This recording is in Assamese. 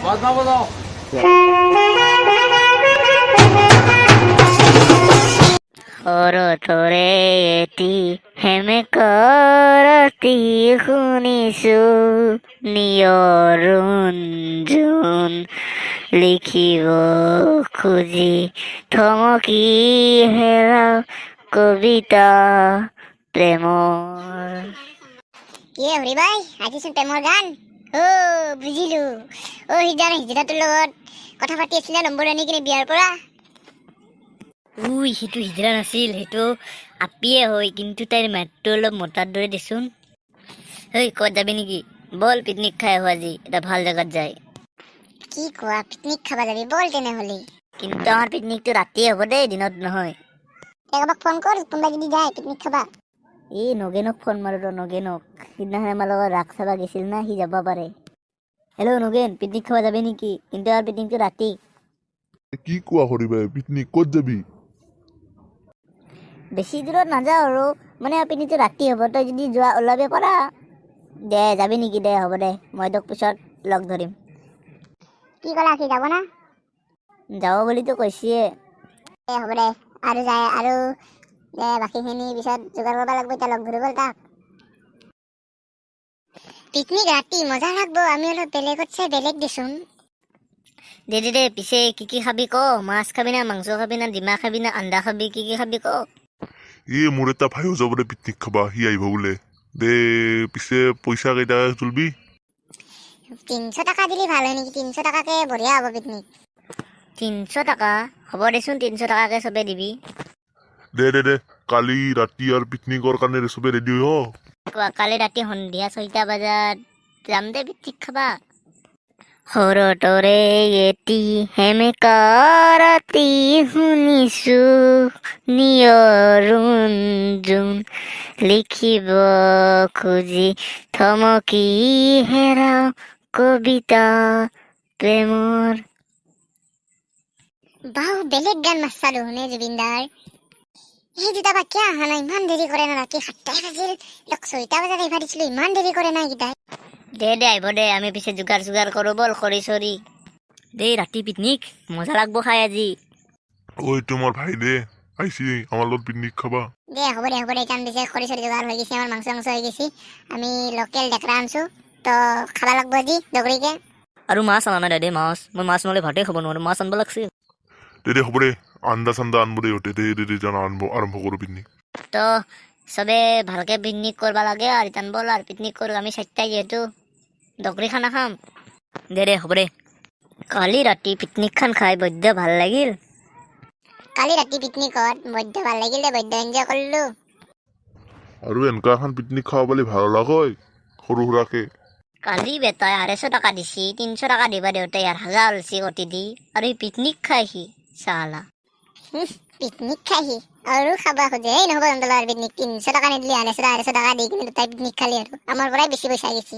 বাজনা বজাও। সৰতৰে এটি হেমে কৰতি শুনিছো নিয়ৰুঞ্জুন লিখিব খুজি থমকি হেৰাও কবিতা প্ৰেমৰ। হৰি ভাই আজিচোন প্ৰেমৰ গান। বুজিলো। হিজৰাটোৰ লগত কথা পাতি আছিলে নম্বৰ আনি কিনে বিয়াৰ পৰা। সেইটো হিজৰা নাছিল, সেইটো আপিয়ে হয়, কিন্তু তাইৰ মাতটো অলপ মতাৰ দৰে দেচোন। ক'ত যাবি নেকি? বল পিকনিক খাই আহো আজি এটা ভাল জেগাত যায়। কি কোৱা, পিকনিক খাবা যাবি? বল তেনেহলে। কিন্তু আমাৰ পিকনিকটো ৰাতিয়ে হ'ব দেই, দিনত নহয়। কাৰোবাক ফোন কৰ, কোনোবা যদি যায় পিকনিক খাবা। নগেনক ফোন মাৰো নগেনক। সিদিনাখন আমাৰ লগত ৰাস চাবা গৈছিল না, সি যাব পাৰে। হেল্ল' নগেন, পিকনিক খাবা যাবি নেকি? কিন্তু আমাৰ পিকনিকটো ৰাতি। কি কোৱা হৰি ভাই, পিকনিক ক'ত যাবি? বেছি দূৰত নাযাওঁ আৰু মানে পিকনিকটো ৰাতি হ'ব, তই যদি যোৱা ওলাব পাৰা। দে যাবি নেকি? দে হ'ব দে, মই তোক পিছত লগ ধৰিম। কি ক'লা, সি যাব না? যাব বুলিতো কৈছিয়ে। হ'ব দে, আৰু যায় আৰু বাকীখিনি পিছত যোগাৰ কৰিব লাগিব, এতিয়া লগ ধৰিব তাক। পিকনিক ৰাতি মজা লাগব, আমি অলপ বেলেগত চাই বেলেগ দেচোন। দে পিছে কি খাবি ক? মাছ খাবি না, মাংস খাবি না, ডিমা খাবি না, আন্দা খাবি, কি খাবি ক? মোৰ এটা ভাইও যাব দে পিকনিক খাবা, সি আহিব বোলে। দে পিছে পইচা কেইটা তুলবি? 300 টকা দিলে ভাল হয় নেকি? 300 টকাকে বঢ়িয়া হ'ব পিকনিক। 300 টকা? হ'ব দেচোন, 300 টকাকে চবে দিবি। দে কালি ৰাতি আৰু পিকনিকৰ কাৰণে চবে ৰেডি হৈ কালি ৰাতি সন্ধিয়া 6টা বজাত যাম দে পিকনিক খাবা। সৰতৰে এটি হেমেকা ৰাতি শুনিছো নিয়ৰুঞ্জুন লিখিব খুজি থমকি হেৰাও কবিতা প্ৰেমৰ। বাও, বেলেগ গান মাছালো নে জুবিনদাৰ। এই দুটা বা কিয় অহা নাই? ইমান দেৰি কৰে না, ৰাতি 7টাই বাজিল। 6টা বজাত আহিব দিছিলো, ইমান দেৰি কৰে না এইকেইটাই। দে আহিব দে, আমি পিছে যোগাৰ কৰো বল, খৰি চৰি। দে ৰাতি পিকনিক মজা লাগব খাই আজি। তোমাৰ ভাই দে আহিছি আমাৰ লগত পিকনিক খাবা। দে হ'ব দে, কাৰণ পিছে খৰি চৰি যোগাৰ হৈ গৈছে, আমাৰ মাংস হৈ গৈছে। আমি লোকেল ডেকৰা আনছো, তো খাবা লাগব আজি দগৰিকে। আৰু মাছ আনা নাই দে, মই মাছ নহলে ভাতে খাব নোৱাৰো, মাছ আনব লাগছে। দে হ'ব দে, আন্দা চান্দা আনব দে। দে আৰম্ভ কৰো পিকনিক। তো চবে ভালকে পিকনিক করবা লাগে আর ইতান বল আর পিকনিক করব। আমি 4টায় যেহেতু দগরি খানা খাম। দে হ'ব দে। কালি ৰাতি পিকনিক খান খাই বৈদ্য ভাল লাগিল। কালি ৰাতি পিকনিকত বৈদ্য ভাল লাগিল দে, বৈদ্য এনজয় কৰিলো। আৰু এনেকা এখন পিকনিক খাব পালে ভাল হয়, সৰু সুৰাকে। কালি বেটাই 250 টকা দিছি, 300 টকা দিবা দেউতাই আর হাজা ওলছি কটি দি, আর এই পিকনিক খাইহি চালা। পিকনিক খাইহি আৰু খাবা খোজে। নহ'ব পিকনিক 300 টকা নিদিলি 250 টকা দি কিনে দুটাই পিকনিক খালি আৰু আমাৰ পৰাই বেছি পইচা গেছি।